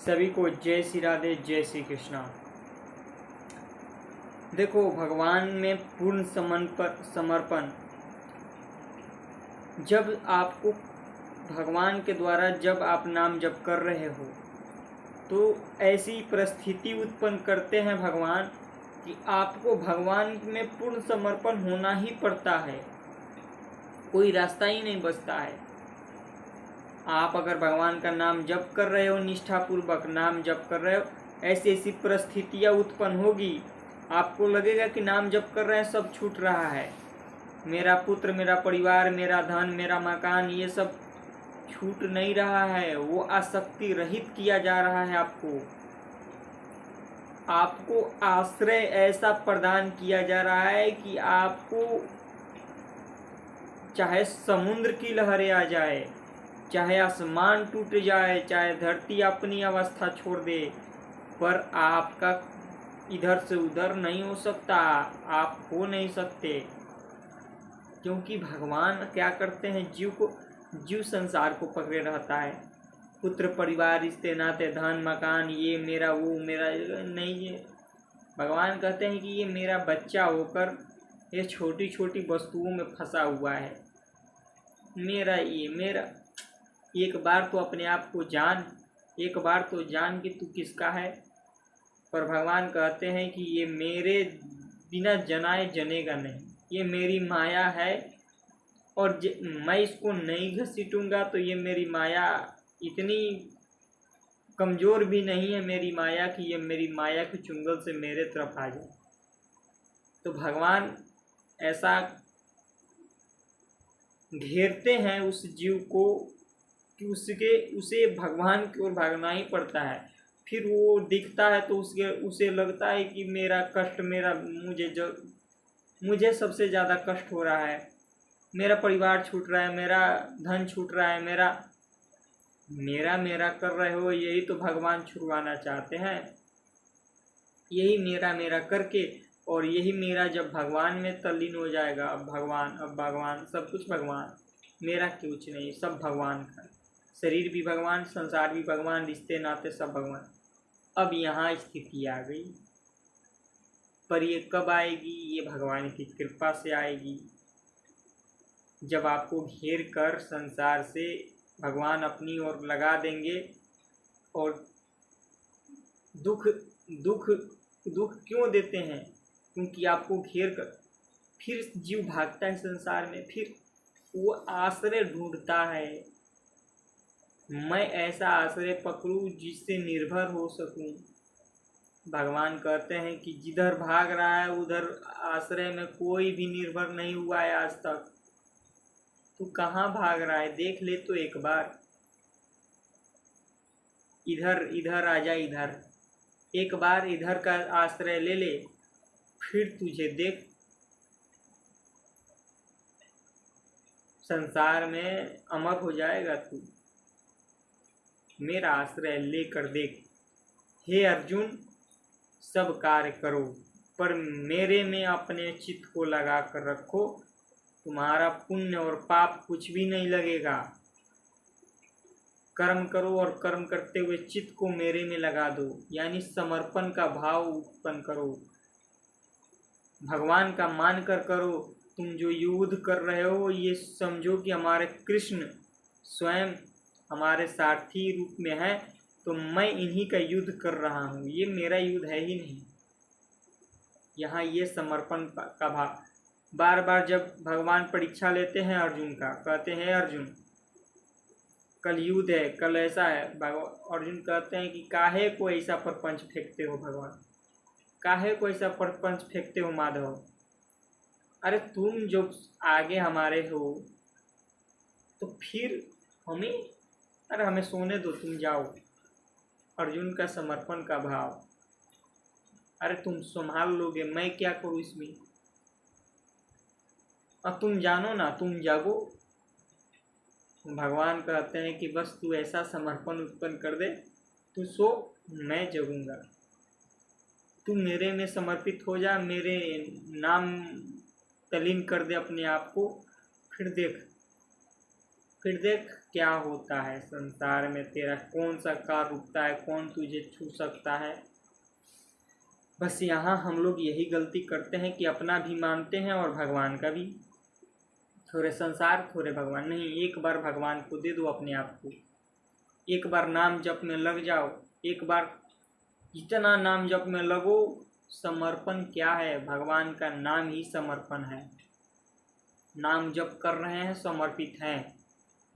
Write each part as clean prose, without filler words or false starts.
सभी को जय श्री राधे, जय श्री कृष्णा। देखो, भगवान में पूर्ण समर्पण जब आपको भगवान के द्वारा जब आप नाम जप कर रहे हो तो ऐसी परिस्थिति उत्पन्न करते हैं भगवान कि आपको भगवान में पूर्ण समर्पण होना ही पड़ता है, कोई रास्ता ही नहीं बचता है। आप अगर भगवान का नाम जप कर रहे हो, निष्ठापूर्वक नाम जप कर रहे हो, ऐसी ऐसी परिस्थितियाँ उत्पन्न होगी, आपको लगेगा कि नाम जप कर रहे हैं सब छूट रहा है, मेरा पुत्र, मेरा परिवार, मेरा धन, मेरा मकान, ये सब छूट नहीं रहा है। वो आसक्ति रहित किया जा रहा है। आपको आश्रय ऐसा प्रदान किया जा रहा है कि आपको चाहे समुद्र की लहरें आ जाए, चाहे आसमान टूट जाए, चाहे धरती अपनी अवस्था छोड़ दे, पर आपका इधर से उधर नहीं हो सकता, आप हो नहीं सकते। क्योंकि भगवान क्या करते हैं, जीव संसार को पकड़े रहता है। पुत्र, परिवार, रिश्ते नाते, धन, मकान, ये मेरा, वो मेरा नहीं। ये भगवान कहते हैं कि ये मेरा बच्चा होकर ये छोटी छोटी वस्तुओं में फंसा हुआ है, मेरा, ये मेरा। एक बार तो अपने आप को जान, एक बार तो जान कि तू किसका है। पर भगवान कहते हैं कि ये मेरे बिना जनाए जनेगा नहीं, ये मेरी माया है और मैं इसको नहीं घसीटूंगा तो ये मेरी माया इतनी कमज़ोर भी नहीं है मेरी माया कि ये मेरी माया के चुंगल से मेरे तरफ आ जाए। तो भगवान ऐसा घेरते हैं उस जीव को कि उसे भगवान की ओर भागना ही पड़ता है। फिर वो दिखता है तो उसे लगता है कि मेरा कष्ट, मुझे सबसे ज़्यादा कष्ट हो रहा है, मेरा परिवार छूट रहा है, मेरा धन छूट रहा है, मेरा कर रहे हो। यही तो भगवान छुड़वाना चाहते हैं। यही मेरा करके, और यही मेरा जब भगवान में तल्लीन हो जाएगा, अब भगवान, सब कुछ भगवान, मेरा कुछ नहीं, सब भगवान का। शरीर भी भगवान, संसार भी भगवान, रिश्ते नाते सब भगवान। अब यहाँ स्थिति आ गई, पर ये कब आएगी? ये भगवान की कृपा से आएगी। जब आपको घेर कर संसार से भगवान अपनी ओर लगा देंगे। और दुख क्यों देते हैं? क्योंकि आपको घेर कर फिर जीव भागता है संसार में, फिर वो आश्रय ढूंढता है। मैं ऐसा आश्रय पकड़ूं जिससे निर्भर हो सकूं। भगवान कहते हैं कि जिधर भाग रहा है उधर आश्रय में कोई भी निर्भर नहीं हुआ है आज तक। तू कहाँ भाग रहा है? देख ले तो एक बार, इधर आ जा, इधर एक बार इधर का आश्रय ले ले, फिर तुझे देख संसार में अमर हो जाएगा तू। मेरा आश्रय लेकर देख। हे अर्जुन, सब कार्य करो पर मेरे में अपने चित्त को लगा कर रखो, तुम्हारा पुण्य और पाप कुछ भी नहीं लगेगा। कर्म करो और कर्म करते हुए चित्त को मेरे में लगा दो, यानी समर्पण का भाव उत्पन्न करो। भगवान का मान कर करो। तुम जो युद्ध कर रहे हो ये समझो कि हमारे कृष्ण स्वयं हमारे सारथी रूप में है, तो मैं इन्हीं का युद्ध कर रहा हूँ, ये मेरा युद्ध है ही नहीं। यहाँ ये समर्पण का भाव। बार बार जब भगवान परीक्षा लेते हैं अर्जुन का, कहते हैं अर्जुन कल युद्ध है, कल ऐसा है। अर्जुन कहते हैं कि काहे को ऐसा प्रपंच फेंकते हो भगवान, काहे को ऐसा प्रपंच फेंकते हो माधव? अरे तुम जो आगे हमारे हो तो फिर हमें सोने दो, तुम जाओ। अर्जुन का समर्पण का भाव, अरे तुम संभाल लोगे, मैं क्या करूँ इसमें? और तुम जानो ना, तुम जागो। भगवान कहते हैं कि बस तू ऐसा समर्पण उत्पन्न कर दे, तू सो, मैं जगूंगा। तू मेरे में समर्पित हो जा, मेरे नाम तलीन कर दे अपने आप को, फिर देख फिर देख क्या होता है संसार में, तेरा कौन सा कार रुकता है, कौन तुझे छू सकता है। बस यहाँ हम लोग यही गलती करते हैं कि अपना भी मानते हैं और भगवान का भी। थोड़े संसार थोड़े भगवान, नहीं, एक बार भगवान को दे दो अपने आप को, एक बार नाम जप में लग जाओ, एक बार इतना नाम जप में लगो। समर्पण क्या है, भगवान का नाम ही समर्पण है। नाम जप कर रहे हैं समर्पित हैं,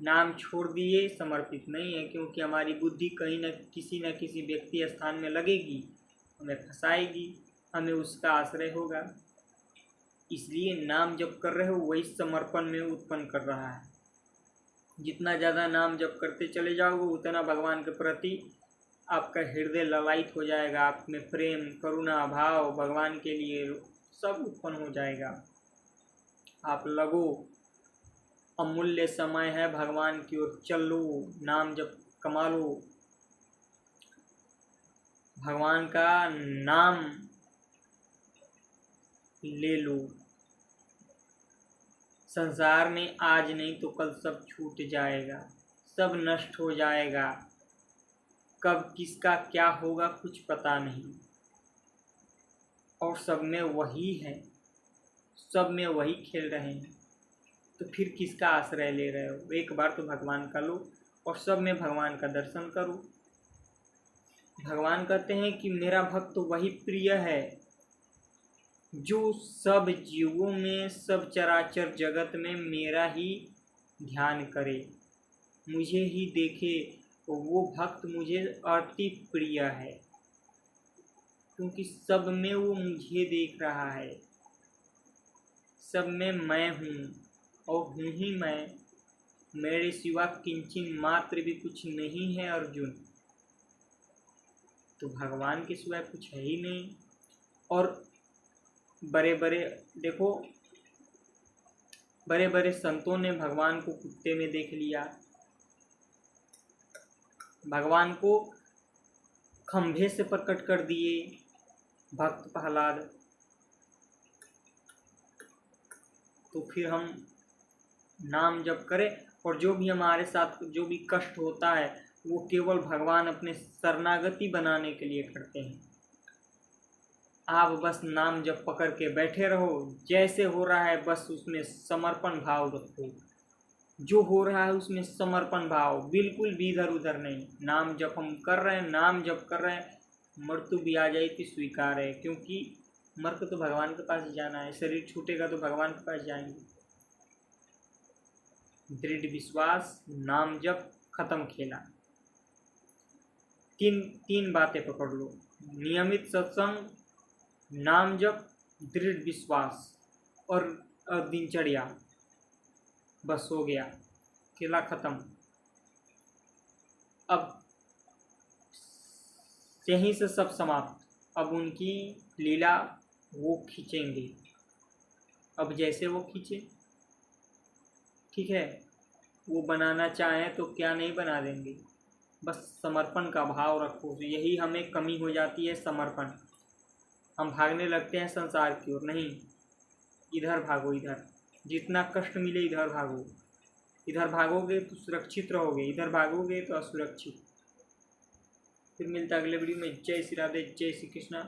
नाम छोड़ दिए समर्पित नहीं है, क्योंकि हमारी बुद्धि कहीं न किसी व्यक्ति स्थान में लगेगी, हमें फंसाएगी, हमें उसका आश्रय होगा। इसलिए नाम जप कर रहे हो वही समर्पण में उत्पन्न कर रहा है। जितना ज़्यादा नाम जप करते चले जाओगे उतना भगवान के प्रति आपका हृदय ललायित हो जाएगा, आप में प्रेम करुणा भाव भगवान के लिए सब उत्पन्न हो जाएगा। आप लगो, अमूल्य समय है, भगवान की ओर चलो, नाम जप कमा लो, भगवान का नाम ले लो। संसार में आज नहीं तो कल सब छूट जाएगा, सब नष्ट हो जाएगा, कब किसका क्या होगा कुछ पता नहीं, और सब में वही है, सब में वही खेल रहे हैं। तो फिर किसका आश्रय ले रहे हो? एक बार तो भगवान का लो और सब में भगवान का दर्शन करो। भगवान कहते हैं कि मेरा भक्त तो वही प्रिय है जो सब जीवों में, सब चराचर जगत में मेरा ही ध्यान करे, मुझे ही देखे, तो वो भक्त मुझे अति प्रिय है, क्योंकि सब में वो मुझे देख रहा है। सब में मैं हूँ और हूँ ही मैं, मेरे सिवा किंचिन मात्र भी कुछ नहीं है अर्जुन। तो भगवान के सिवा कुछ है ही नहीं। और बड़े बड़े देखो, बड़े बड़े संतों ने भगवान को कुत्ते में देख लिया, भगवान को खंभे से प्रकट कर दिए भक्त प्रहलाद। तो फिर हम नाम जप करें, और जो भी हमारे साथ जो भी कष्ट होता है वो केवल भगवान अपने शरणागति बनाने के लिए करते हैं। आप बस नाम जप पकड़ के बैठे रहो, जैसे हो रहा है बस उसमें समर्पण भाव रखो, जो हो रहा है उसमें समर्पण भाव, बिल्कुल भी इधर उधर नहीं। नाम जप हम कर रहे हैं, नाम जप कर रहे हैं, मृत्यु भी आ जाए तो स्वीकार है, क्योंकि मर को तो भगवान के पास जाना है, शरीर छूटेगा तो भगवान के पास जाएंगे। दृढ़ विश्वास, नाम जप, खत्म खेला। तीन बातें पकड़ लो, नियमित सत्संग, नाम जप, दृढ़ विश्वास और दिनचर्या, बस हो गया, खेला खत्म। अब यहीं से सब समाप्त। अब उनकी लीला वो खींचेंगे, अब जैसे वो खींचे, ठीक है, वो बनाना चाहें तो क्या नहीं बना देंगे। बस समर्पण का भाव रखो, तो यही हमें कमी हो जाती है, समर्पण। हम भागने लगते हैं संसार की ओर, नहीं, इधर भागो, इधर जितना कष्ट मिले इधर भागो, इधर भागोगे तो सुरक्षित रहोगे, इधर भागोगे तो असुरक्षित। फिर मिलता अगले वीडियो में। जय श्री राधे, जय श्री कृष्णा।